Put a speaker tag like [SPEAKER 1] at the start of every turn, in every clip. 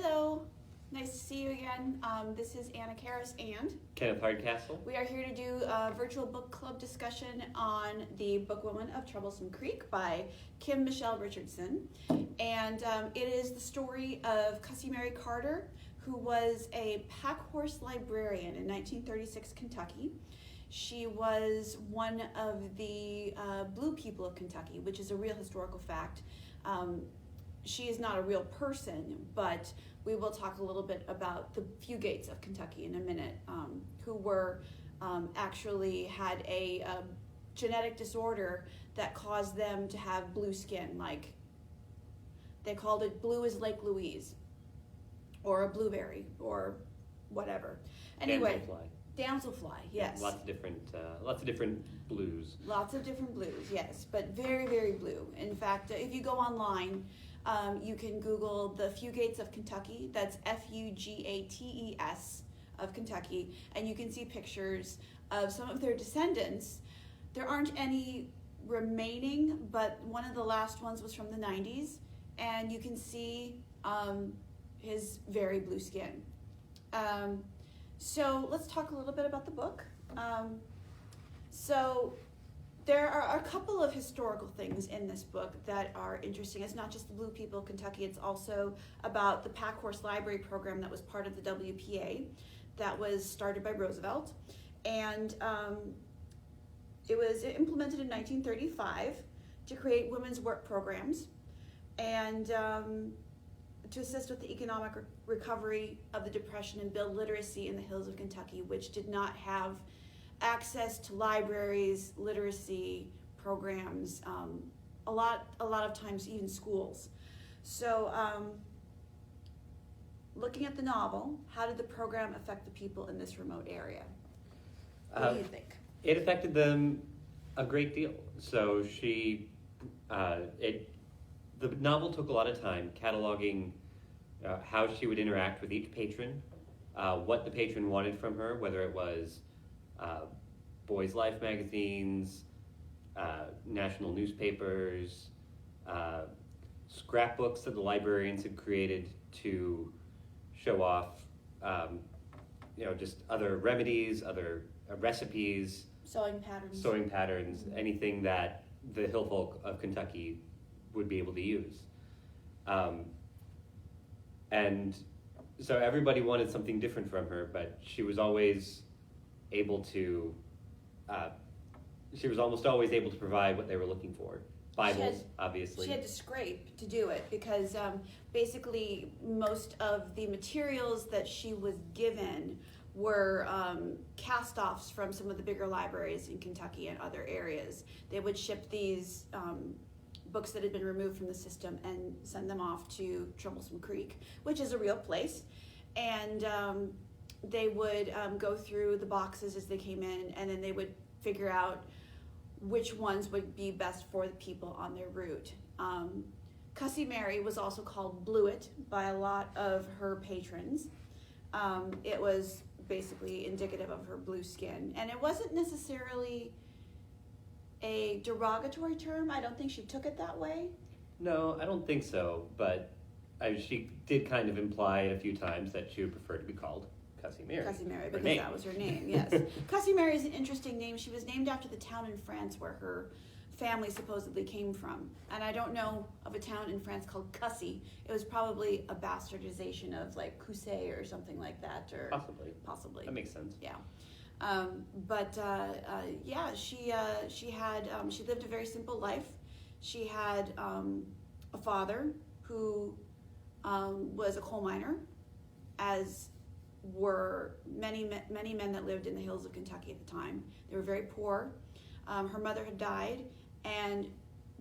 [SPEAKER 1] Hello, nice to see you again. This is Anna Karras and
[SPEAKER 2] Kenneth Hardcastle.
[SPEAKER 1] We are here to do a virtual book club discussion on The Bookwoman of Troublesome Creek by Kim Michele Richardson. And it is the story of Cassie Mary Carter, who was a pack horse librarian in 1936 Kentucky. She was one of the Blue people of Kentucky, which is a real historical fact. She is not a real person, but we will talk a little bit about the Fugates of Kentucky in a minute, who were actually had a genetic disorder that caused them to have blue skin, like they called it blue as Lake Louise, or a blueberry, or whatever. Anyway, damselfly, yes.
[SPEAKER 2] Lots of different blues.
[SPEAKER 1] Lots of different blues, yes, but very, very blue. In fact, if you go online, you can Google the Fugates of Kentucky. That's Fugates of Kentucky, and you can see pictures of some of their descendants. There aren't any remaining, but one of the last ones was from the 90s, and you can see his very blue skin. So let's talk a little bit about the book. So there are a couple of historical things in this book that are interesting. It's not just the Blue people of Kentucky, it's also about the Pack Horse Library program that was part of the WPA that was started by Roosevelt. And it was implemented in 1935 to create women's work programs and to assist with the economic recovery of the Depression and build literacy in the hills of Kentucky, which did not have access to libraries, literacy programs, a lot of times even schools. So looking at the novel, how did the program affect the people in this remote area? What do you think?
[SPEAKER 2] It affected them a great deal. So the novel took a lot of time cataloging how she would interact with each patron, what the patron wanted from her, whether it was Boys' Life magazines, national newspapers, scrapbooks that the librarians had created to show off, just other remedies, other recipes,
[SPEAKER 1] sewing patterns,
[SPEAKER 2] anything that the hill folk of Kentucky would be able to use. And so everybody wanted something different from her, but she was always able to, she was almost always able to provide what they were looking for. Bibles, obviously.
[SPEAKER 1] She had to scrape to do it because basically most of the materials that she was given were cast-offs from some of the bigger libraries in Kentucky and other areas. They would ship these books that had been removed from the system and send them off to Troublesome Creek, which is a real place. And they would go through the boxes as they came in, and then they would figure out which ones would be best for the people on their route. Cassie Mary was also called Blewett by a lot of her patrons. It was basically indicative of her blue skin, and it wasn't necessarily a derogatory term. I don't think she took it that way.
[SPEAKER 2] No, I don't think so, but she did kind of imply a few times that she would prefer to be called Cassie Mary.
[SPEAKER 1] Cassie Mary, because that was her name, yes. Cassie Mary is an interesting name. She was named after the town in France where her family supposedly came from. And I don't know of a town in France called Cussy. It was probably a bastardization of like Cousset or something like that. Or Possibly.
[SPEAKER 2] That makes sense.
[SPEAKER 1] Yeah. She lived a very simple life. She had a father who was a coal miner, as were many men that lived in the hills of Kentucky at the time. They were very poor. Her mother had died, and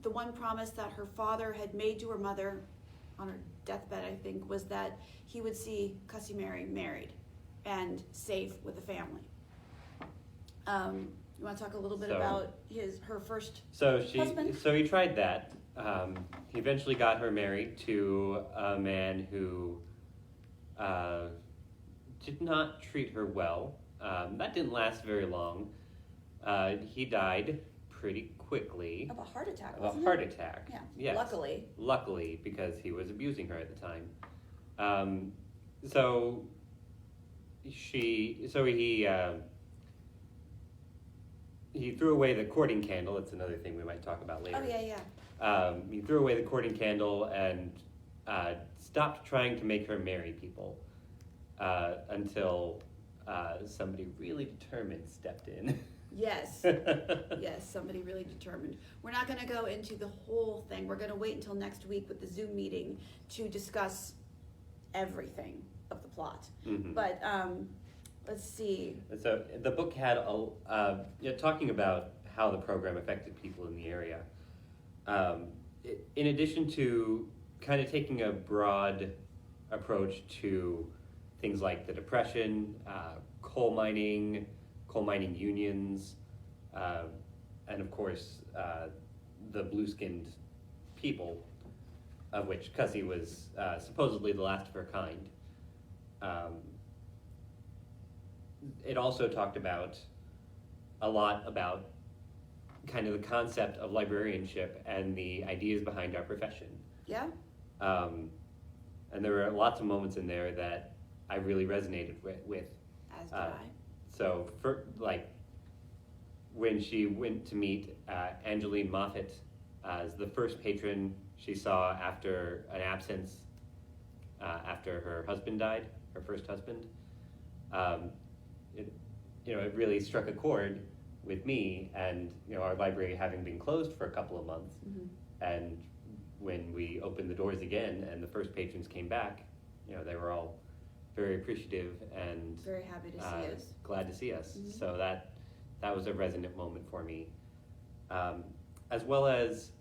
[SPEAKER 1] the one promise that her father had made to her mother on her deathbed, I think, was that he would see Cassie Mary married and safe with a family. You want to talk a little bit about her first husband?
[SPEAKER 2] So he tried that. He eventually got her married to a man who did not treat her well. That didn't last very long. He died pretty quickly.
[SPEAKER 1] Of a heart attack,
[SPEAKER 2] Yeah.
[SPEAKER 1] Luckily.
[SPEAKER 2] Luckily, because he was abusing her at the time. So he threw away the courting candle. It's another thing we might talk about later.
[SPEAKER 1] Oh, yeah.
[SPEAKER 2] He threw away the courting candle and stopped trying to make her marry people until somebody really determined stepped in.
[SPEAKER 1] Yes. Yes, somebody really determined. We're not going to go into the whole thing. We're going to wait until next week with the Zoom meeting to discuss everything of the plot.
[SPEAKER 2] Mm-hmm.
[SPEAKER 1] But let's see.
[SPEAKER 2] So the book had talking about how the program affected people in the area. In addition to kind of taking a broad approach to things like the Depression, coal mining unions, and of course the blue-skinned people, of which Cassie was supposedly the last of her kind. It also talked a lot about kind of the concept of librarianship and the ideas behind our profession.
[SPEAKER 1] Yeah?
[SPEAKER 2] And there were lots of moments in there that I really resonated with.
[SPEAKER 1] As did I.
[SPEAKER 2] So, when she went to meet Angeline Moffat as the first patron she saw after an absence, after her husband died, her first husband, it really struck a chord with me, and our library having been closed for a couple of months,
[SPEAKER 1] Mm-hmm.
[SPEAKER 2] and when we opened the doors again and the first patrons came back, they were all very appreciative and
[SPEAKER 1] Very happy to see us.
[SPEAKER 2] glad to see us.
[SPEAKER 1] Mm-hmm.
[SPEAKER 2] So that was a resonant moment for me, as well as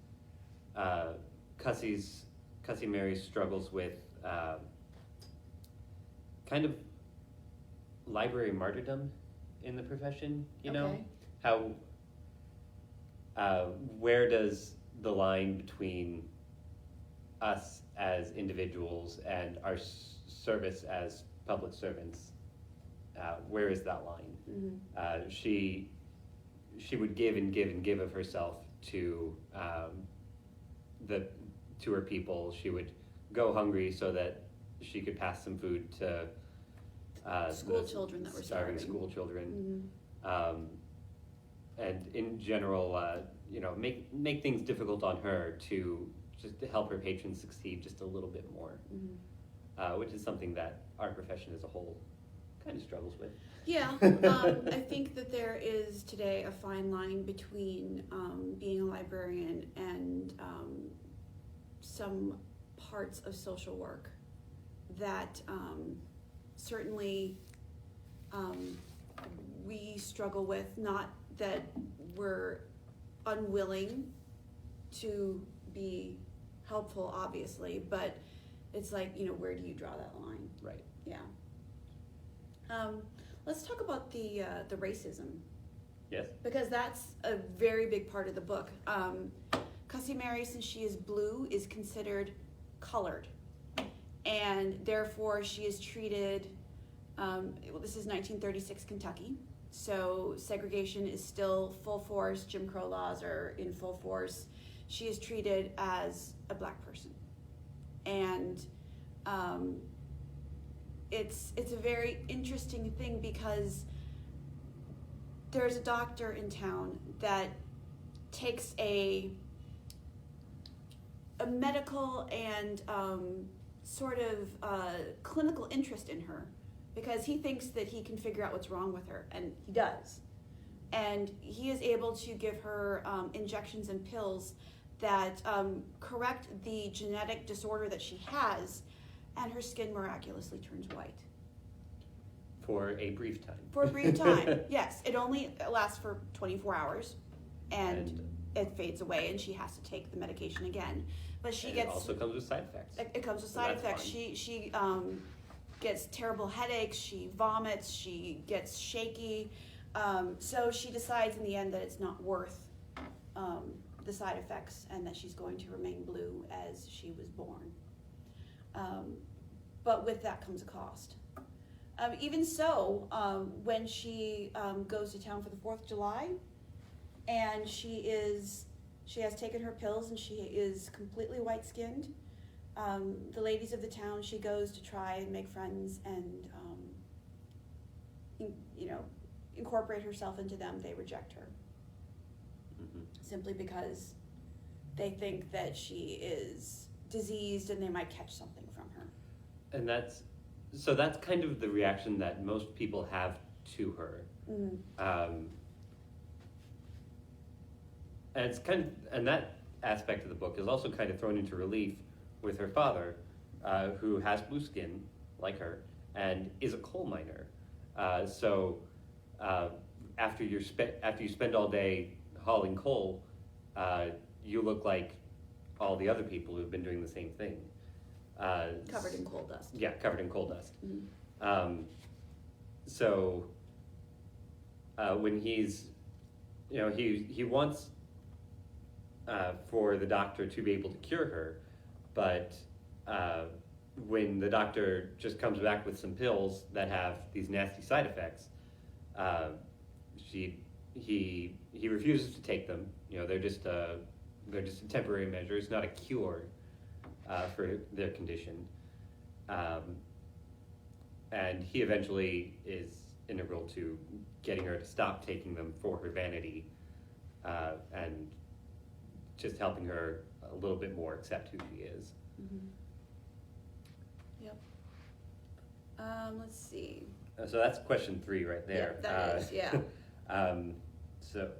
[SPEAKER 2] Cassie Mary's struggles with kind of library martyrdom in the profession.
[SPEAKER 1] Okay.
[SPEAKER 2] How where does the line between us as individuals and our service as public servants, where is that line?
[SPEAKER 1] Mm-hmm.
[SPEAKER 2] She would give and give and give of herself to her people. She would go hungry so that she could pass some food to
[SPEAKER 1] School children that were starving.
[SPEAKER 2] school children.
[SPEAKER 1] Mm-hmm.
[SPEAKER 2] And in general, make things difficult on her to help her patrons succeed just a little bit more,
[SPEAKER 1] Mm-hmm.
[SPEAKER 2] Which is something that our profession as a whole kind of struggles with.
[SPEAKER 1] Yeah, I think that there is today a fine line between being a librarian and some parts of social work that certainly we struggle with. Not that we're unwilling to be helpful, obviously, but it's like, where do you draw that line?
[SPEAKER 2] Right.
[SPEAKER 1] Yeah. Let's talk about the racism,
[SPEAKER 2] Yes.
[SPEAKER 1] because that's a very big part of the book. Cassie Mary, since she is blue, is considered colored, and therefore she is treated. This is 1936 Kentucky, so segregation is still full force. Jim Crow laws are in full force. She is treated as a black person, and it's a very interesting thing because there's a doctor in town that takes a medical and sort of clinical interest in her, because he thinks that he can figure out what's wrong with her, and he does. And he is able to give her injections and pills that correct the genetic disorder that she has, and her skin miraculously turns white.
[SPEAKER 2] For a brief time.
[SPEAKER 1] For a brief time, yes. It only lasts for 24 hours, and it fades away, and she has to take the medication again. But she gets...
[SPEAKER 2] It also comes with side effects.
[SPEAKER 1] It comes with side effects.
[SPEAKER 2] Fine.
[SPEAKER 1] She gets terrible headaches, she vomits, she gets shaky. So she decides in the end that it's not worth the side effects, and that she's going to remain blue as she was born. But with that comes a cost. Even so, when she goes to town for the 4th of July, and she has taken her pills and she is completely white-skinned, the ladies of the town she goes to try and make friends and, incorporate herself into them, they reject her.
[SPEAKER 2] Mm-hmm.
[SPEAKER 1] Simply because they think that she is diseased and they might catch something from her.
[SPEAKER 2] And that's kind of the reaction that most people have to her.
[SPEAKER 1] Mm-hmm.
[SPEAKER 2] And it's and that aspect of the book is also kind of thrown into relief with her father, who has blue skin like her and is a coal miner. After you spend all day hauling coal, you look like all the other people who've been doing the same thing.
[SPEAKER 1] Covered in coal dust.
[SPEAKER 2] Yeah, covered in coal dust.
[SPEAKER 1] Mm-hmm.
[SPEAKER 2] When he's, he wants for the doctor to be able to cure her, but when the doctor just comes back with some pills that have these nasty side effects, he refuses to take them. They're just a temporary measure. It's not a cure for their condition. And he eventually is integral to getting her to stop taking them for her vanity, and just helping her a little bit more accept who she is.
[SPEAKER 1] Mm-hmm. Yep. Let's see.
[SPEAKER 2] So that's question 3 right there.
[SPEAKER 1] Yeah, that is, yeah.
[SPEAKER 2] So,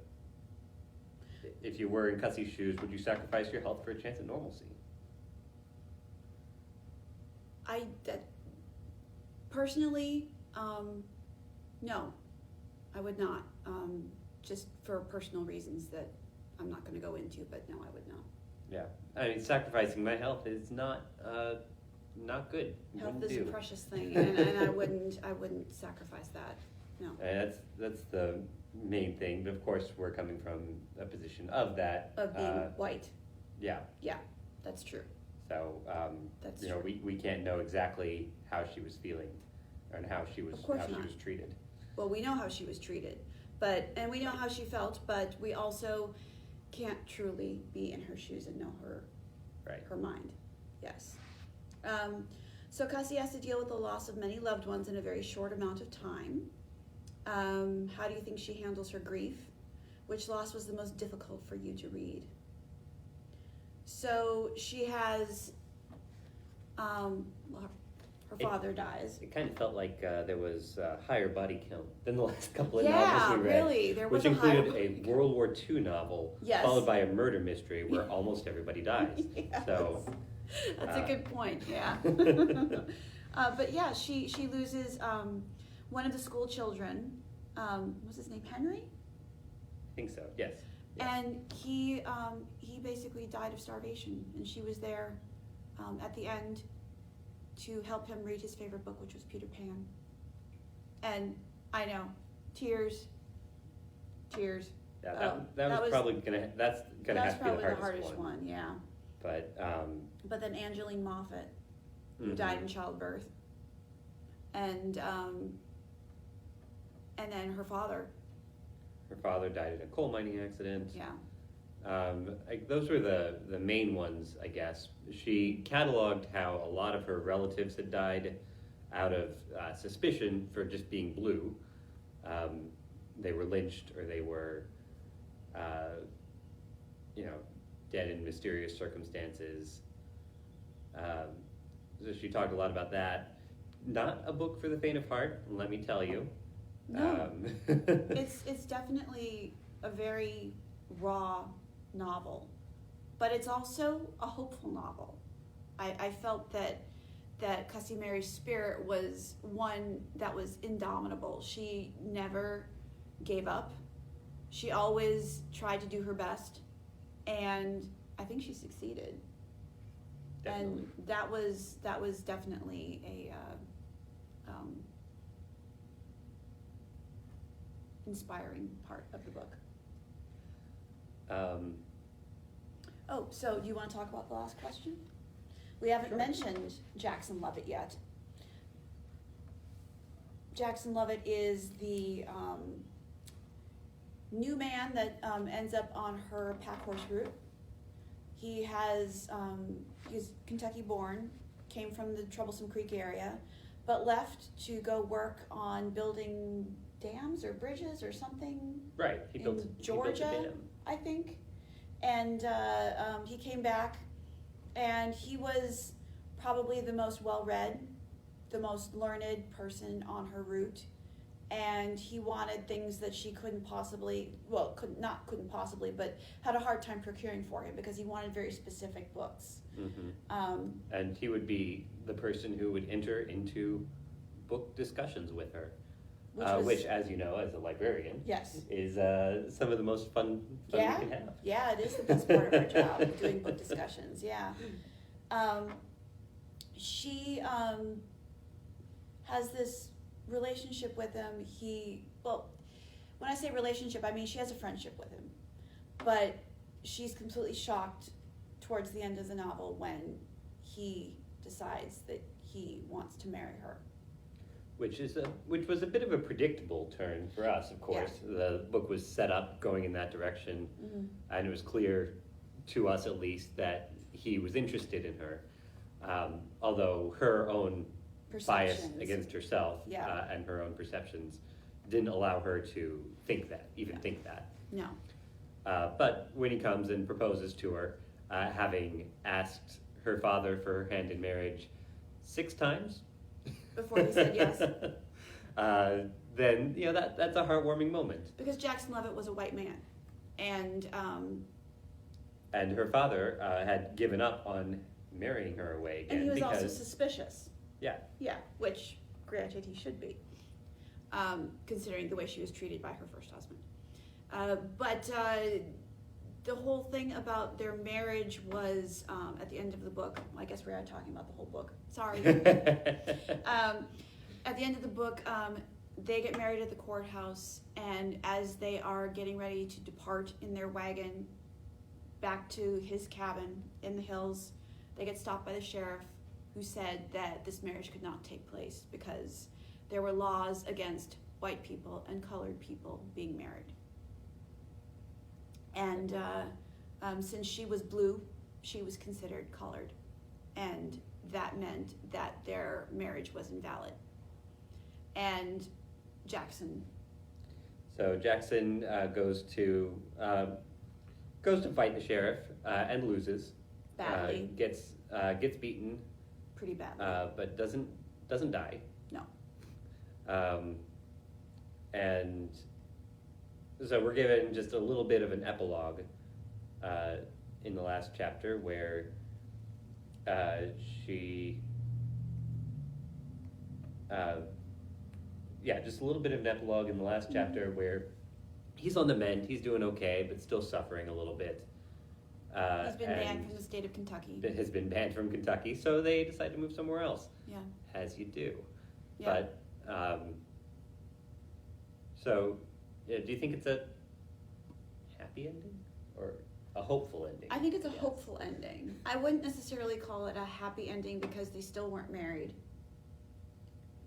[SPEAKER 2] if you were in Cussie's shoes, would you sacrifice your health for a chance at normalcy?
[SPEAKER 1] Personally, no, I would not. Just for personal reasons that I'm not going to go into, but no, I would not.
[SPEAKER 2] Yeah, I mean, sacrificing my health is not good.
[SPEAKER 1] Health is a precious thing, and I wouldn't sacrifice that. No.
[SPEAKER 2] And that's the main thing. But of course, we're coming from a position of that.
[SPEAKER 1] Of being white.
[SPEAKER 2] Yeah.
[SPEAKER 1] Yeah, that's true.
[SPEAKER 2] So,
[SPEAKER 1] that's true.
[SPEAKER 2] we can't know exactly how she was feeling and how she was treated.
[SPEAKER 1] Well, we know how she was treated, and we know how she felt, but we also can't truly be in her shoes and know her,
[SPEAKER 2] right.
[SPEAKER 1] Her mind. Yes. So Cassie has to deal with the loss of many loved ones in a very short amount of time. How do you think she handles her grief? Which loss was the most difficult for you to read? So she has, her father dies.
[SPEAKER 2] It kind of felt like there was a higher body count than the last couple of novels we read.
[SPEAKER 1] Yeah, really. There was
[SPEAKER 2] which
[SPEAKER 1] a higher
[SPEAKER 2] included a World War II novel,
[SPEAKER 1] yes.
[SPEAKER 2] followed by a murder mystery where almost everybody dies.
[SPEAKER 1] Yes.
[SPEAKER 2] So
[SPEAKER 1] that's a good point, yeah. But yeah, she loses one of the school children. What's his name, Henry?
[SPEAKER 2] I think so, yes.
[SPEAKER 1] And he basically died of starvation, and she was there at the end to help him read his favorite book, which was Peter Pan. And I know, tears.
[SPEAKER 2] Yeah, that was probably that's gonna have to be the hardest
[SPEAKER 1] one. Yeah.
[SPEAKER 2] But
[SPEAKER 1] then Angeline Moffat, who
[SPEAKER 2] mm-hmm.
[SPEAKER 1] died in childbirth, and then her father.
[SPEAKER 2] Her father died in a coal mining accident.
[SPEAKER 1] Yeah.
[SPEAKER 2] Those were the main ones, I guess. She cataloged how a lot of her relatives had died out of suspicion for just being blue. They were lynched, or they were, dead in mysterious circumstances. So she talked a lot about that. Not a book for the faint of heart, let me tell you.
[SPEAKER 1] No, it's definitely a very raw novel, but it's also a hopeful novel. I felt that Cassie Mary's spirit was one that was indomitable. She never gave up. She always tried to do her best, and I think she succeeded.
[SPEAKER 2] Definitely.
[SPEAKER 1] And that was definitely a inspiring part of the book. So do you want to talk about the last question? We haven't mentioned Jackson Lovett yet. Jackson Lovett is the new man that ends up on her pack horse route. He has he's Kentucky born, came from the Troublesome Creek area, but left to go work on building dams or bridges or something.
[SPEAKER 2] Right. He built
[SPEAKER 1] Georgia,
[SPEAKER 2] a dam.
[SPEAKER 1] I think. And he came back, and he was probably the most well-read, the most learned person on her route. And he wanted things that she couldn't possibly, but had a hard time procuring for him because he wanted very specific books.
[SPEAKER 2] Mm-hmm. And he would be the person who would enter into book discussions with her, which, as you know, as a librarian,
[SPEAKER 1] yes,
[SPEAKER 2] is some of the most fun you can have.
[SPEAKER 1] Yeah, it is the best part of her job, doing book discussions. Yeah, she has this relationship with him. When I say relationship, I mean she has a friendship with him, but she's completely shocked towards the end of the novel when he decides that he wants to marry her.
[SPEAKER 2] Which was a bit of a predictable turn for us, of course. Yeah. The book was set up going in that direction, mm-hmm. and it was clear to us, at least, that he was interested in her, although her own bias against herself and her own perceptions didn't allow her to think that.
[SPEAKER 1] No.
[SPEAKER 2] But when he comes and proposes to her, having asked her father for her hand in marriage 6 times
[SPEAKER 1] before he said yes,
[SPEAKER 2] then that's a heartwarming moment.
[SPEAKER 1] Because Jackson Lovett was a white man, and
[SPEAKER 2] her father had given up on marrying her away again,
[SPEAKER 1] and he was also suspicious.
[SPEAKER 2] Yeah,
[SPEAKER 1] which granted he should be, considering the way she was treated by her first husband. But the whole thing about their marriage was at the end of the book. I guess we are talking about the whole book. Sorry. At the end of the book, they get married at the courthouse, and as they are getting ready to depart in their wagon back to his cabin in the hills, they get stopped by the sheriff, who said that this marriage could not take place because there were laws against white people and colored people being married. And since she was blue, she was considered colored, and that meant that their marriage was invalid. And Jackson.
[SPEAKER 2] So Jackson goes to fight the sheriff and loses.
[SPEAKER 1] Badly.
[SPEAKER 2] Gets beaten.
[SPEAKER 1] Pretty badly.
[SPEAKER 2] But doesn't die.
[SPEAKER 1] No.
[SPEAKER 2] And so we're given just a little bit of an epilogue in the last chapter where she, just a little bit of an epilogue in the last chapter where he's on the mend, he's doing okay, but still suffering a little bit.
[SPEAKER 1] He's been banned from the state of Kentucky.
[SPEAKER 2] Has been banned from Kentucky, so they decide to move somewhere else.
[SPEAKER 1] Yeah.
[SPEAKER 2] As you do.
[SPEAKER 1] Yeah.
[SPEAKER 2] But, so, do you think it's a happy ending or a hopeful ending?
[SPEAKER 1] I think it's a hopeful ending. I wouldn't necessarily call it a happy ending because they still weren't married,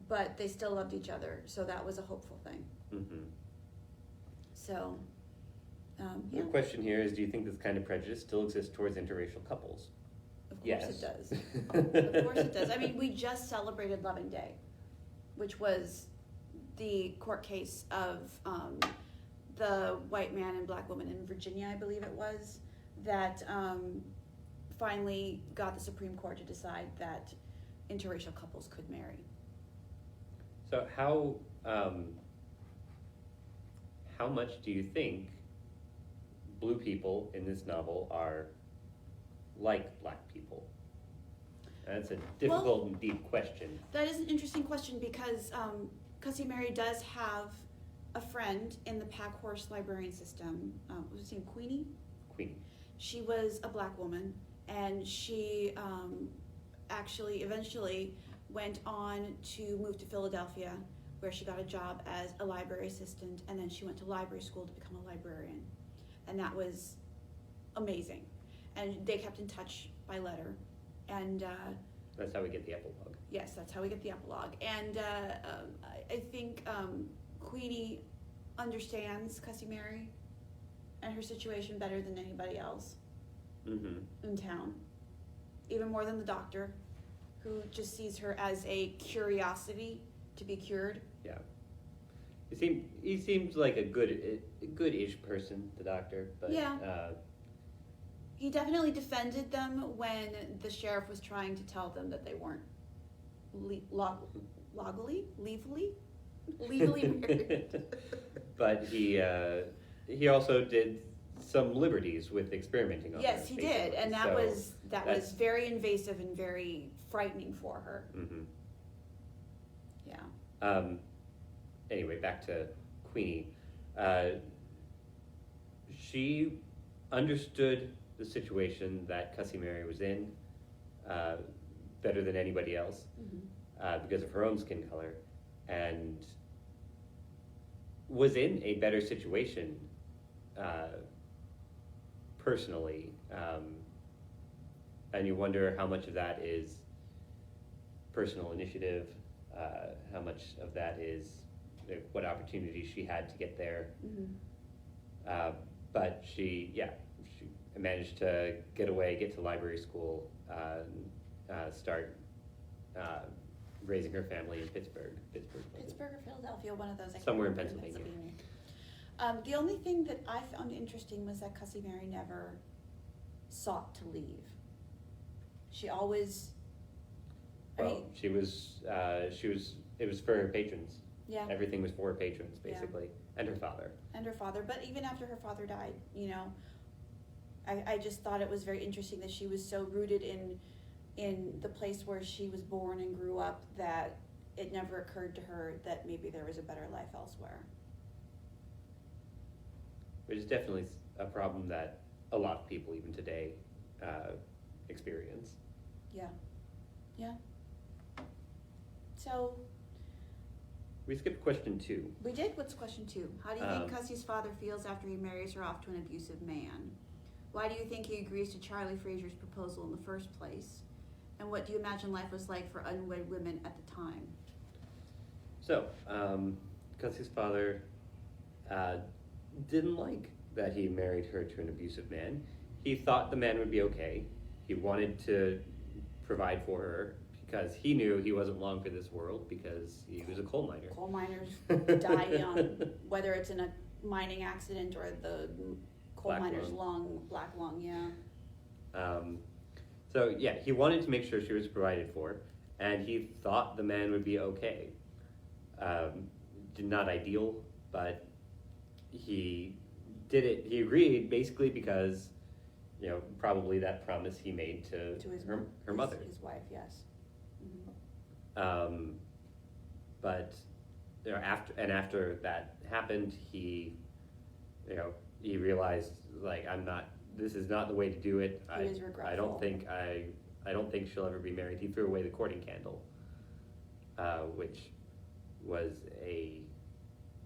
[SPEAKER 1] but they still loved each other, so that was a hopeful thing.
[SPEAKER 2] Mm-hmm.
[SPEAKER 1] So,
[SPEAKER 2] The question here is, do you think this kind of prejudice still exists towards interracial couples?
[SPEAKER 1] Of course it does. Of course it does. I mean, we just celebrated Loving Day, which was the court case of the white man and black woman in Virginia, I believe it was, that finally got the Supreme Court to decide that interracial couples could marry.
[SPEAKER 2] So how much do you think blue people in this novel are like black people? That's a difficult and deep question.
[SPEAKER 1] That is an interesting question because Cassie Mary does have a friend in the pack horse librarian system. What was his name? Queenie?
[SPEAKER 2] Queenie.
[SPEAKER 1] She was a black woman, and she actually eventually went on to move to Philadelphia, where she got a job as a library assistant, and then she went to library school to become a librarian. And that was amazing. And they kept in touch by letter. And
[SPEAKER 2] that's how we get the epilogue.
[SPEAKER 1] Yes, that's how we get the epilogue. And I think Queenie understands Cassie Mary and her situation better than anybody else in town. even more than the doctor, who just sees her as a curiosity to be cured.
[SPEAKER 2] Yeah. He seems like a good-ish person, the doctor, but
[SPEAKER 1] Yeah. He definitely defended them when the sheriff was trying to tell them that they weren't legally married.
[SPEAKER 2] But he also did some liberties with experimenting on her.
[SPEAKER 1] Yes, he did, and that
[SPEAKER 2] So
[SPEAKER 1] was
[SPEAKER 2] that's-
[SPEAKER 1] very invasive and very frightening for her.
[SPEAKER 2] Mm-hmm.
[SPEAKER 1] Yeah.
[SPEAKER 2] Anyway, back to Queenie. She understood the situation that Cassie Mary was in better than anybody else because of her own skin color, and was in a better situation personally. And you wonder how much of that is personal initiative, how much of that is what opportunities she had to get there. But she managed to get away, get to library school, start raising her family in Pittsburgh.
[SPEAKER 1] Pittsburgh or Philadelphia, one of those.
[SPEAKER 2] Somewhere in Pennsylvania.
[SPEAKER 1] The only thing that I found interesting was that Cassie Mary never sought to leave. She always.
[SPEAKER 2] It was for her patrons.
[SPEAKER 1] Yeah.
[SPEAKER 2] Everything was for her patrons, basically, and her father.
[SPEAKER 1] But even after her father died, I just thought it was very interesting that she was so rooted in the place where she was born and grew up that it never occurred to her that maybe there was a better life elsewhere.
[SPEAKER 2] Which is definitely a problem that a lot of people, even today, experience.
[SPEAKER 1] Yeah. So.
[SPEAKER 2] We skipped question 2.
[SPEAKER 1] We did. What's question 2? How do you think Cassie's father feels after he marries her off to an abusive man? Why do you think he agrees to Charlie Frazier's proposal in the first place? And what do you imagine life was like for unwed women at the time?
[SPEAKER 2] So, Cassie's father didn't like that he married her to an abusive man. He thought the man would be okay. He wanted to provide for her because he knew he wasn't long for this world because he was a coal miner.
[SPEAKER 1] Coal miners die young, whether it's in a mining accident or the coal
[SPEAKER 2] Black
[SPEAKER 1] miner's black lung, yeah.
[SPEAKER 2] So yeah, he wanted to make sure she was provided for, and he thought the man would be okay. Not ideal, but he did it. He agreed basically because, probably that promise he made to her mother.
[SPEAKER 1] His wife, yes.
[SPEAKER 2] But after that happened, he realized this is not the way to do it.
[SPEAKER 1] He was regretful.
[SPEAKER 2] I don't think she'll ever be married. He threw away the courting candle, which was a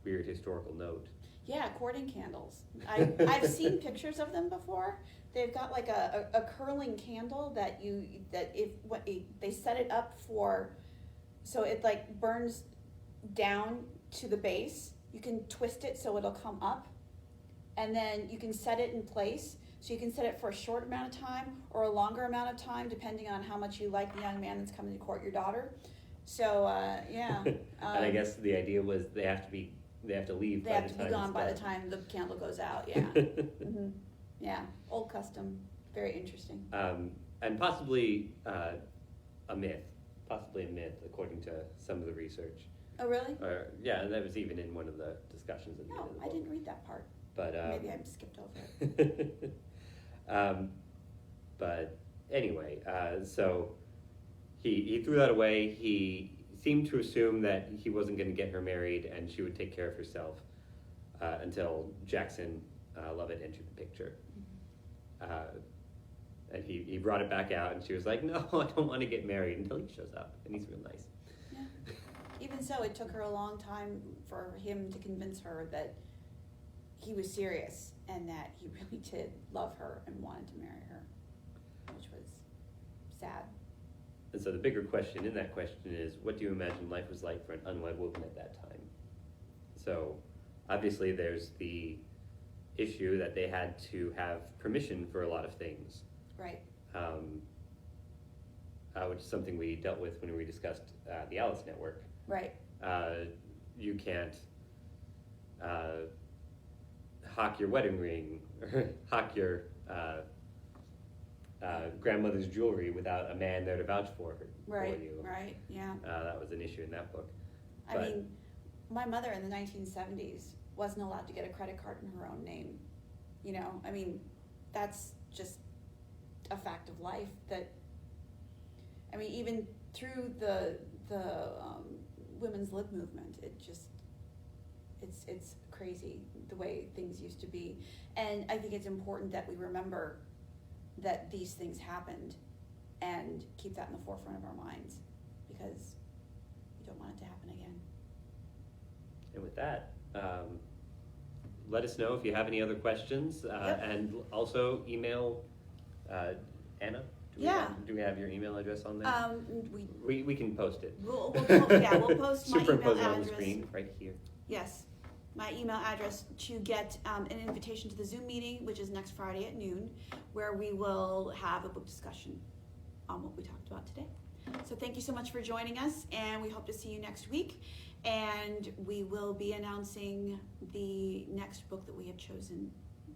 [SPEAKER 2] weird historical note.
[SPEAKER 1] Yeah, courting candles. I've seen pictures of them before. They've got like a curling candle that they set it up for, so it like burns down to the base. You can twist it so it'll come up, and then you can set it in place. So you can set it for a short amount of time or a longer amount of time, depending on how much you like the young man that's coming to court your daughter. So yeah.
[SPEAKER 2] And I guess the idea was they have to leave. They have to be
[SPEAKER 1] gone by the time the candle goes out. Yeah. Yeah. Old custom. Very interesting.
[SPEAKER 2] And possibly a myth. Possibly a myth, according to some of the research.
[SPEAKER 1] Oh, really?
[SPEAKER 2] Yeah, and that was even in one of the discussions at the end of the book.
[SPEAKER 1] I didn't read that part.
[SPEAKER 2] But
[SPEAKER 1] maybe I skipped over it.
[SPEAKER 2] But anyway, so he threw that away. He seemed to assume that he wasn't going to get her married and she would take care of herself until Jackson Lovett entered the picture. And he brought it back out, and she was like, no, I don't want to get married, until he shows up, and he's real nice.
[SPEAKER 1] Yeah. Even so, it took her a long time for him to convince her that he was serious and that he really did love her and wanted to marry her, which was sad.
[SPEAKER 2] And so the bigger question in that question is, what do you imagine life was like for an unwed woman at that time? So obviously there's the issue that they had to have permission for a lot of things.
[SPEAKER 1] Right.
[SPEAKER 2] which is something we dealt with when we discussed the Alice Network.
[SPEAKER 1] Right.
[SPEAKER 2] You can't hawk your wedding ring or hawk your grandmother's jewelry without a man there to vouch for you.
[SPEAKER 1] Right, yeah.
[SPEAKER 2] That was an issue in that book.
[SPEAKER 1] I mean, my mother in the 1970s wasn't allowed to get a credit card in her own name. You know, I mean, that's just a fact of life that, I mean, even through the women's lib movement, it's crazy the way things used to be. And I think it's important that we remember that these things happened and keep that in the forefront of our minds, because we don't want it to happen again.
[SPEAKER 2] And with that, let us know if you have any other questions, and also email Anna. Do we have your email address on there? We can post it.
[SPEAKER 1] We'll post my email
[SPEAKER 2] Superimpose it on the
[SPEAKER 1] address.
[SPEAKER 2] screen right here.
[SPEAKER 1] Yes, my email address to get an invitation to the Zoom meeting, which is next Friday at noon, where we will have a book discussion on what we talked about today. So thank you so much for joining us, and we hope to see you next week. And we will be announcing the next book that we have chosen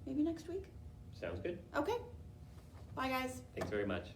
[SPEAKER 1] maybe next week.
[SPEAKER 2] Sounds good.
[SPEAKER 1] Okay. Bye, guys.
[SPEAKER 2] Thanks very much.